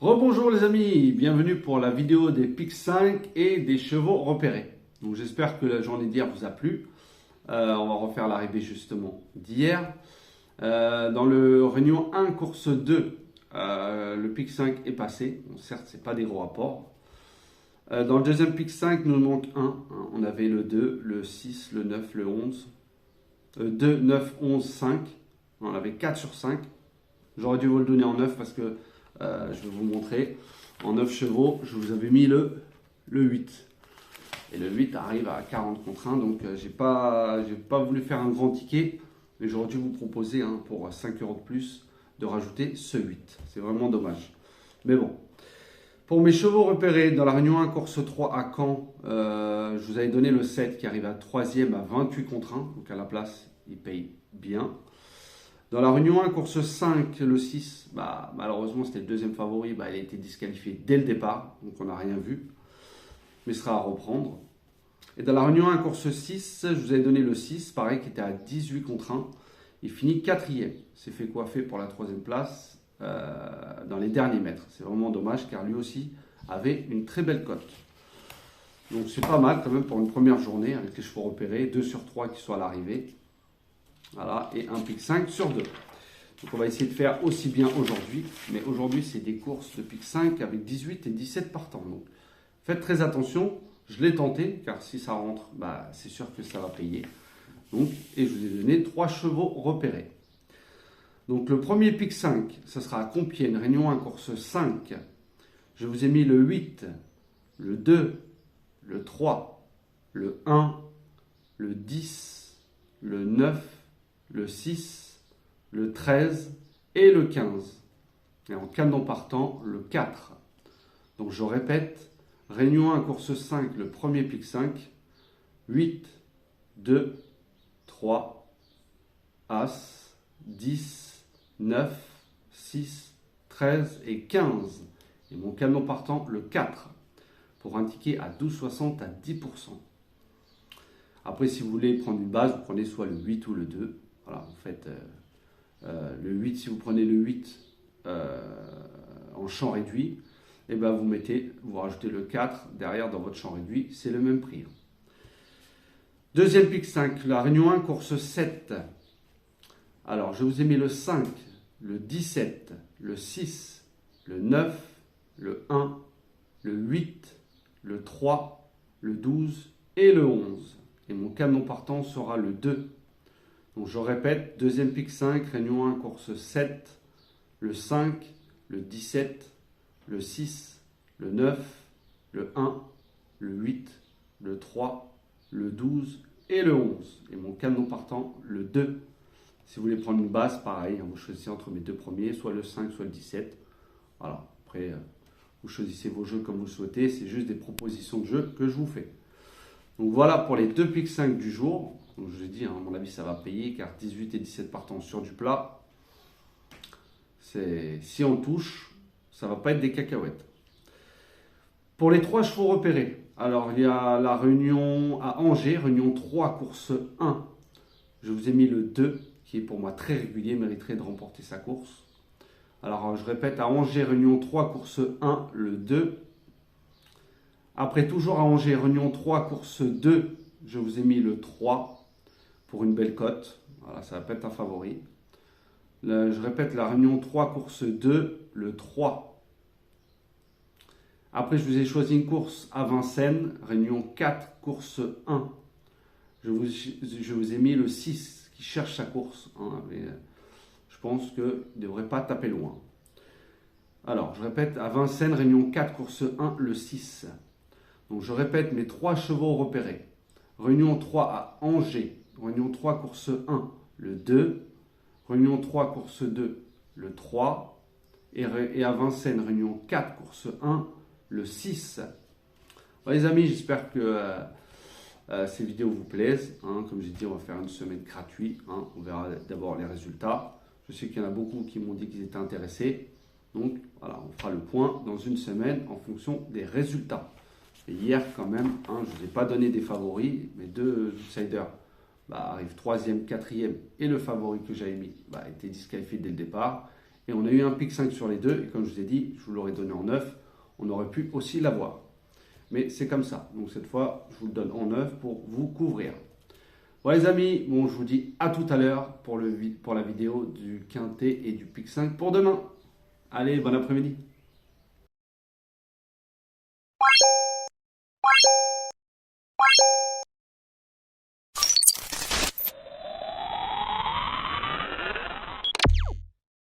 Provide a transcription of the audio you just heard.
Rebonjour les amis, bienvenue pour la vidéo des pics 5 et des chevaux repérés. Donc j'espère que la journée d'hier vous a plu. On va refaire l'arrivée justement d'hier. Dans le réunion 1, course 2, le pic 5 est passé. Bon, certes, ce n'est pas des gros apports. Dans le deuxième pic 5, nous manque 1. On avait le 2, le 6, le 9, le 11. 2, 9, 11, 5. On avait 4 sur 5. J'aurais dû vous le donner en 9 parce que je vais vous montrer. En 9 chevaux, je vous avais mis le 8. Et le 8 arrive à 40 contre 1. Donc, j'ai pas voulu faire un grand ticket. Mais j'aurais dû vous proposer, pour 5 euros de plus, de rajouter ce 8. C'est vraiment dommage. Mais bon. Pour mes chevaux repérés, dans la réunion 1, course 3 à Caen, je vous avais donné le 7 qui arrive à 3e à 28 contre 1. Donc, à la place, il paye bien. Dans la réunion 1, course 5, le 6, malheureusement c'était le deuxième favori, il a été disqualifié dès le départ, donc on n'a rien vu, mais ce sera à reprendre. Et dans la réunion 1, course 6, je vous avais donné le 6, pareil, qui était à 18 contre 1, il finit 4e, s'est fait coiffer pour la 3e place dans les derniers mètres. C'est vraiment dommage car lui aussi avait une très belle cote. Donc c'est pas mal quand même pour une première journée avec les chevaux repérés, 2 sur 3 qui sont à l'arrivée. Voilà, et un pic 5 sur 2. Donc on va essayer de faire aussi bien aujourd'hui. Mais aujourd'hui, c'est des courses de pic 5 avec 18 et 17 partants. Donc faites très attention. Je l'ai tenté, car si ça rentre, c'est sûr que ça va payer. Donc, et je vous ai donné 3 chevaux repérés. Donc le premier pic 5, ce sera à Compiègne, Réunion 1, course 5. Je vous ai mis le 8, le 2, le 3, le 1, le 10, le 9, le 6, le 13 et le 15. Et en canon partant, le 4. Donc je répète, Réunion 1, course 5, le premier pic 5, 8, 2, 3, As, 10, 9, 6, 13 et 15. Et mon canon partant, le 4. Pour un ticket à 12,60 à 10%. Après, si vous voulez prendre une base, vous prenez soit le 8 ou le 2. Voilà, en fait, le 8, si vous prenez le 8 en champ réduit, et vous rajoutez le 4 derrière dans votre champ réduit, c'est le même prix. Deuxième pic 5, la Réunion 1, course 7. Alors, je vous ai mis le 5, le 17, le 6, le 9, le 1, le 8, le 3, le 12 et le 11. Et mon canon partant sera le 2. Donc je répète, deuxième pic 5, Réunion 1, course 7, le 5, le 17, le 6, le 9, le 1, le 8, le 3, le 12 et le 11. Et mon canon partant, le 2. Si vous voulez prendre une base, pareil, vous choisissez entre mes deux premiers, soit le 5, soit le 17. Voilà, après, vous choisissez vos jeux comme vous le souhaitez, c'est juste des propositions de jeux que je vous fais. Donc voilà pour les deux pics 5 du jour. Donc je vous ai dit, à mon avis, ça va payer car 18 et 17 partants sur du plat. Si on touche, ça ne va pas être des cacahuètes. Pour les 3 chevaux repérés, alors il y a la réunion à Angers, réunion 3, course 1. Je vous ai mis le 2, qui est pour moi très régulier, mériterait de remporter sa course. Alors je répète, à Angers, réunion 3, course 1, le 2. Après, toujours à Angers, réunion 3, course 2, je vous ai mis le 3 pour une belle cote. Voilà, ça va pas être un favori. Là, je répète, la réunion 3, course 2, le 3. Après, je vous ai choisi une course à Vincennes, réunion 4, course 1. Je vous ai mis le 6 qui cherche sa course. Mais je pense qu'il ne devrait pas taper loin. Alors, je répète, à Vincennes, réunion 4, course 1, le 6. Donc je répète mes 3 chevaux repérés. Réunion 3 à Angers, Réunion 3 course 1, le 2. Réunion 3 course 2, le 3. Et à Vincennes, Réunion 4 course 1, le 6. Voilà, les amis, j'espère que ces vidéos vous plaisent. Comme j'ai dit, on va faire une semaine gratuite. On verra d'abord les résultats. Je sais qu'il y en a beaucoup qui m'ont dit qu'ils étaient intéressés. Donc voilà, on fera le point dans une semaine en fonction des résultats. Et hier, quand même, je ne vous ai pas donné des favoris. Mes 2 outsiders arrivent 3e, 4e. Et le favori que j'avais mis était disqualifié dès le départ. Et on a eu un pic 5 sur les deux. Et comme je vous ai dit, je vous l'aurais donné en 9. On aurait pu aussi l'avoir. Mais c'est comme ça. Donc cette fois, je vous le donne en 9 pour vous couvrir. Voilà les amis, bon, je vous dis à tout à l'heure pour la vidéo du quintet et du pic 5 pour demain. Allez, bon après-midi.